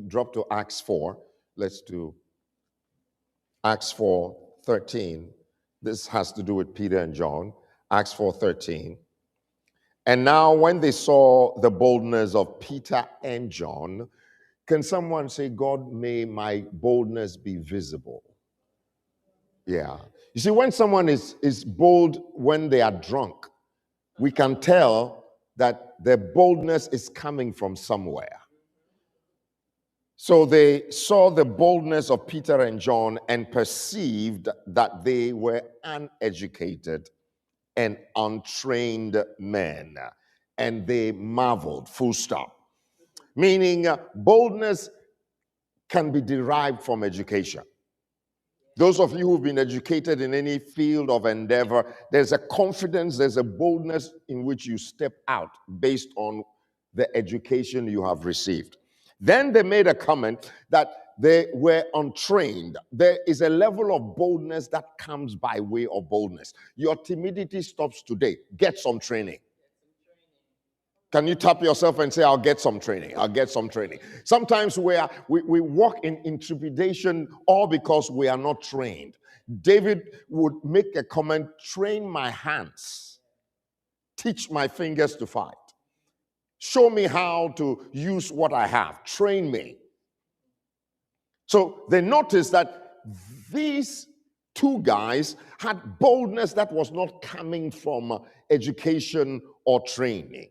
drop to Acts 4. Let's do Acts 4:13. This has to do with Peter and John. Acts 4:13. And now when they saw the boldness of Peter and John, can someone say, God, may my boldness be visible? Yeah. You see, when someone is bold when they are drunk, we can tell that their boldness is coming from somewhere. So they saw the boldness of Peter and John and perceived that they were uneducated and untrained men. And they marveled, full stop. Meaning, boldness can be derived from education. Those of you who've been educated in any field of endeavor, there's a confidence, there's a boldness in which you step out based on the education you have received. Then they made a comment that they were untrained. There is a level of boldness that comes by way of boldness. Your timidity stops today. Get some training. Can you tap yourself and say, I'll get some training? I'll get some training. Sometimes we walk in intrepidation all because we are not trained. David would make a comment, train my hands, teach my fingers to fight. Show me how to use what I have. Train me. So they noticed that these two guys had boldness that was not coming from education or training.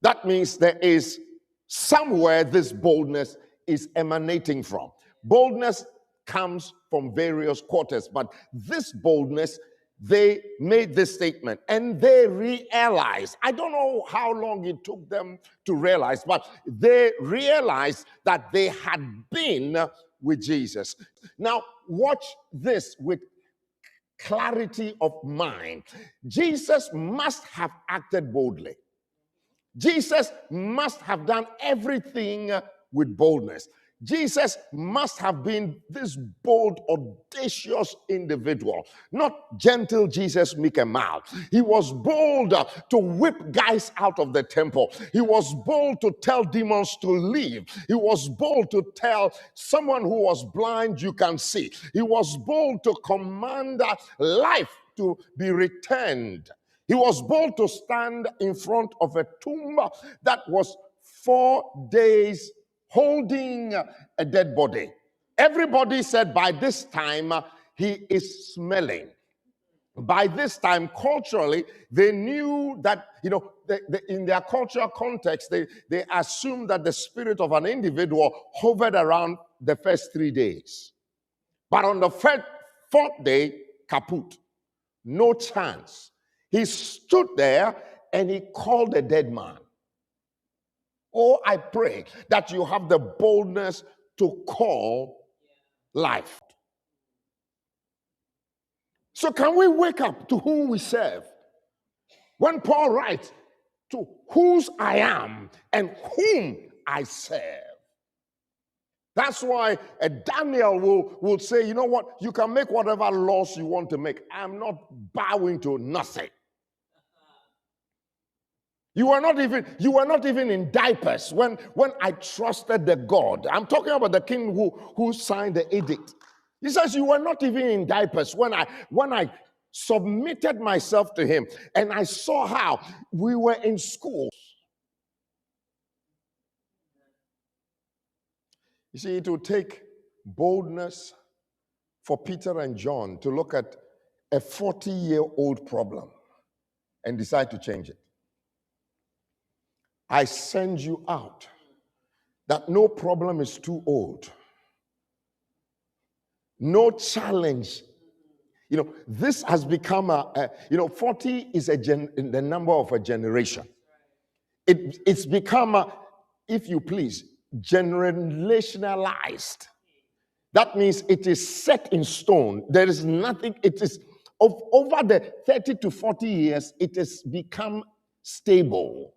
That means there is somewhere this boldness is emanating from. Boldness comes from various quarters, but this boldness, they made this statement and they realized, I don't know how long it took them to realize, but they realized that they had been with Jesus. Now, watch this with clarity of mind. Jesus must have acted boldly. Jesus must have done everything with boldness. Jesus must have been this bold, audacious individual, not gentle Jesus Mickey Mouse. He was bold to whip guys out of the temple. He was bold to tell demons to leave. He was bold to tell someone who was blind, you can see. He was bold to command life to be returned. He was bold to stand in front of a tomb that was 4 days holding a dead body. Everybody said by this time he is smelling. By this time, culturally, they knew that, in their cultural context, they assumed that the spirit of an individual hovered around the first 3 days. But on the fourth day, kaput. No chance. He stood there and he called a dead man. Oh, I pray that you have the boldness to call life. So can we wake up to whom we serve? When Paul writes, to whose I am and whom I serve. That's why Daniel will say, you know what, you can make whatever laws you want to make. I'm not bowing to nothing. You were not even in diapers when I trusted the God. I'm talking about the king who signed the edict. He says you were not even in diapers when I submitted myself to him and I saw how we were in school. You see, it will take boldness for Peter and John to look at a 40-year-old problem and decide to change it. I send you out that no problem is too old. No challenge. This has become 40 is the number of a generation. It's become, if you please, generationalized. That means it is set in stone. There is nothing, it is, over the 30 to 40 years, it has become stable.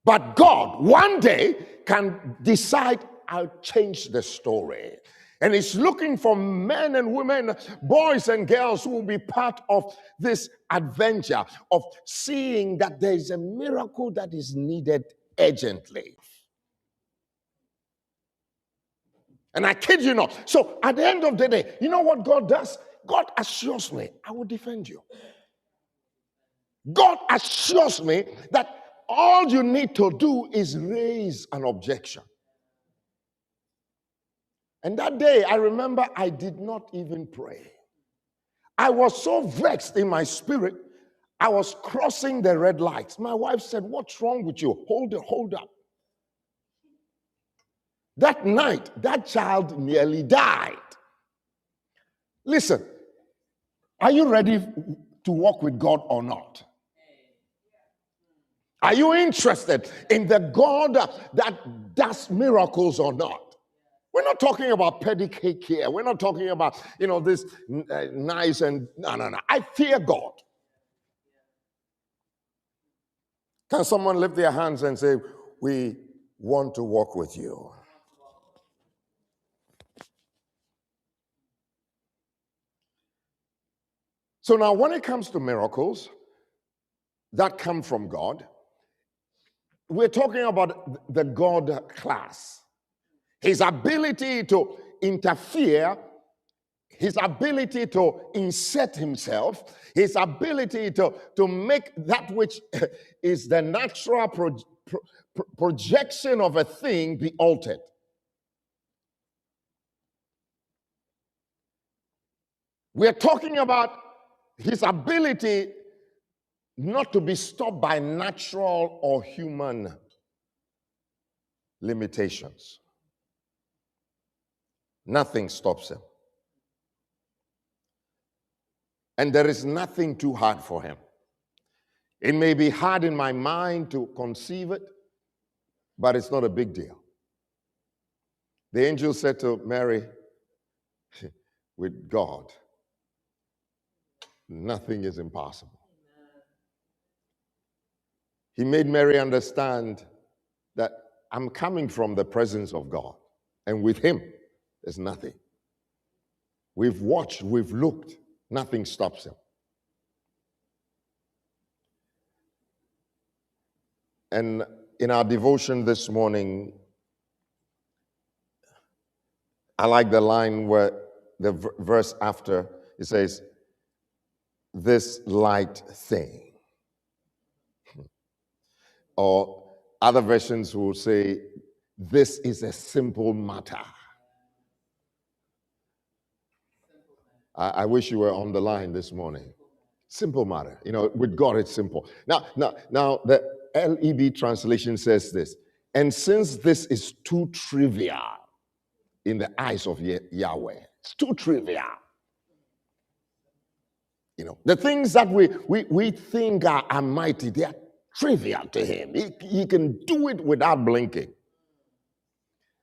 But God, one day, can decide, I'll change the story. And He's looking for men and women, boys and girls who will be part of this adventure of seeing that there is a miracle that is needed urgently. And I kid you not. So at the end of the day, you know what God does? God assures me, I will defend you. God assures me that all you need to do is raise an objection. And that day, I remember I did not even pray. I was so vexed in my spirit, I was crossing the red lights. My wife said, "What's wrong with you? Hold up. That night, that child nearly died." Listen, are you ready to walk with God or not? Are you interested in the God that does miracles or not? We're not talking about pedicake here. We're not talking about, this nice and no. I fear God. Can someone lift their hands and say, "We want to walk with you"? So now when it comes to miracles that come from God, we're talking about the God class. His ability to interfere, his ability to insert himself, his ability to make that which is the natural projection of a thing be altered. We're talking about his ability not to be stopped by natural or human limitations. Nothing stops him. And there is nothing too hard for him. It may be hard in my mind to conceive it, but it's not a big deal. The angel said to Mary, "With God, nothing is impossible." He made Mary understand that I'm coming from the presence of God, and with him, there's nothing. We've watched, we've looked, nothing stops him. And in our devotion this morning, I like the line where the verse after it says, "This light thing." Or other versions will say, "This is a simple matter." I wish you were on the line this morning. Simple matter. With God, it's simple. Now, the LEB translation says this, "And since this is too trivial in the eyes of Yahweh," it's too trivial. The things that we think are mighty, they are trivial to him. He can do it without blinking.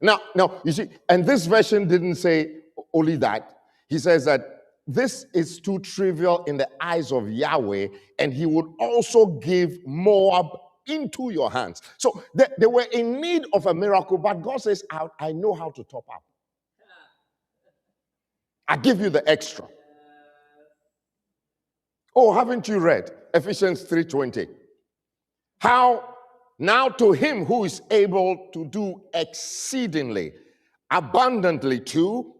Now, you see, and this version didn't say only that. He says that this is too trivial in the eyes of Yahweh, and he would also give Moab into your hands. So they were in need of a miracle, but God says, I know how to top up. I give you the extra. Oh, haven't you read Ephesians 3:20? How now to him who is able to do exceedingly abundantly to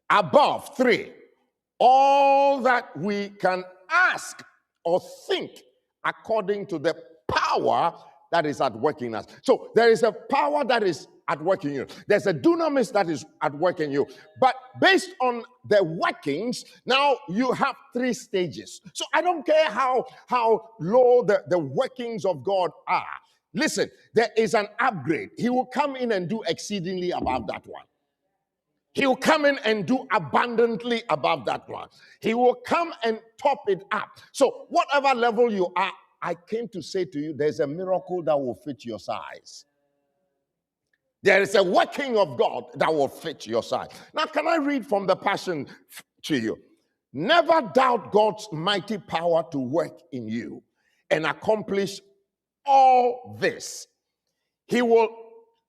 above 3, all that we can ask or think according to the power that is at work in us. So there is a power that is at work in you. There's a dunamis that is at work in you. But based on the workings, now you have 3 stages. So I don't care how low the workings of God are. Listen, there is an upgrade. He will come in and do exceedingly above that one. He will come in and do abundantly above that one. He will come and top it up. So whatever level you are, I came to say to you, there's a miracle that will fit your size. There is a working of God that will fit your size. Now, can I read from the Passion to you? "Never doubt God's mighty power to work in you and accomplish all this. He will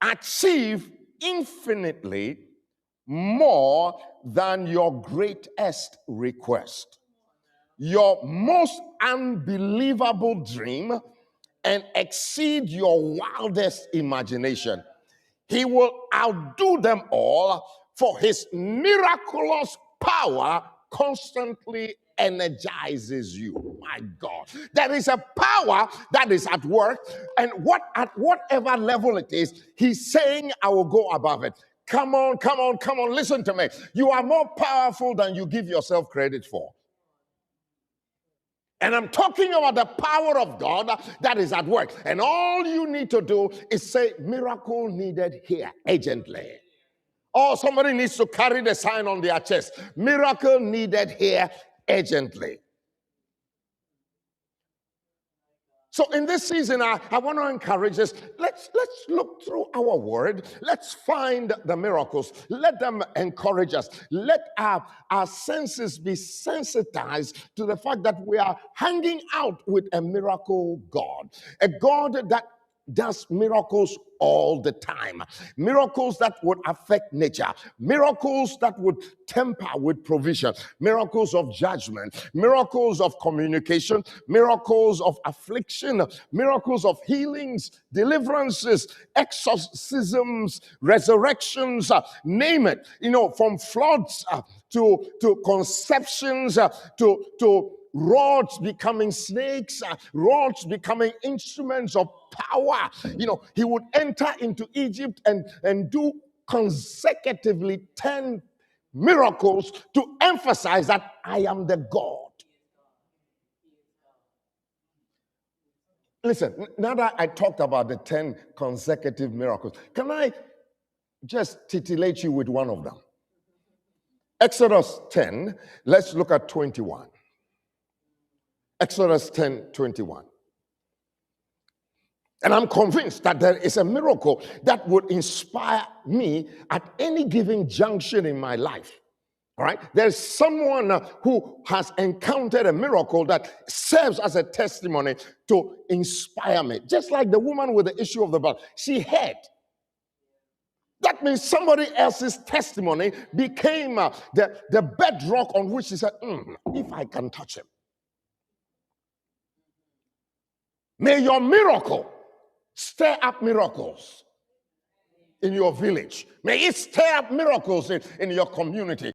achieve infinitely more than your greatest request, your most unbelievable dream, and exceed your wildest imagination. He will outdo them all, for his miraculous power constantly energizes you. My God, there is a power that is at work, and at whatever level it is, he's saying, I will go above it. Come on, come on, come on, listen to me. You are more powerful than you give yourself credit for. And I'm talking about the power of God that is at work. And all you need to do is say, miracle needed here, urgently. Or somebody needs to carry the sign on their chest. Miracle needed here, urgently. So in this season, I want to encourage us. Let's look through our word. Let's find the miracles. Let them encourage us. Let our senses be sensitized to the fact that we are hanging out with a miracle God. A God that does miracles all the time. Miracles that would affect nature. Miracles that would temper with provision. Miracles of judgment. Miracles of communication. Miracles of affliction. Miracles of healings, deliverances, exorcisms, resurrections, name it. From floods to conceptions to rods becoming snakes, rods becoming instruments of power. He would enter into Egypt and do consecutively 10 miracles to emphasize that I am the God. Listen, now that I talked about the 10 consecutive miracles, can I just titillate you with one of them? Exodus 10, let's look at 21. Exodus 10:21. And I'm convinced that there is a miracle that would inspire me at any given junction in my life. All right? There's someone who has encountered a miracle that serves as a testimony to inspire me. Just like the woman with the issue of the blood. She heard. That means somebody else's testimony became the bedrock on which she said, if I can touch him. May your miracle stir up miracles in your village. May it stir up miracles in your community.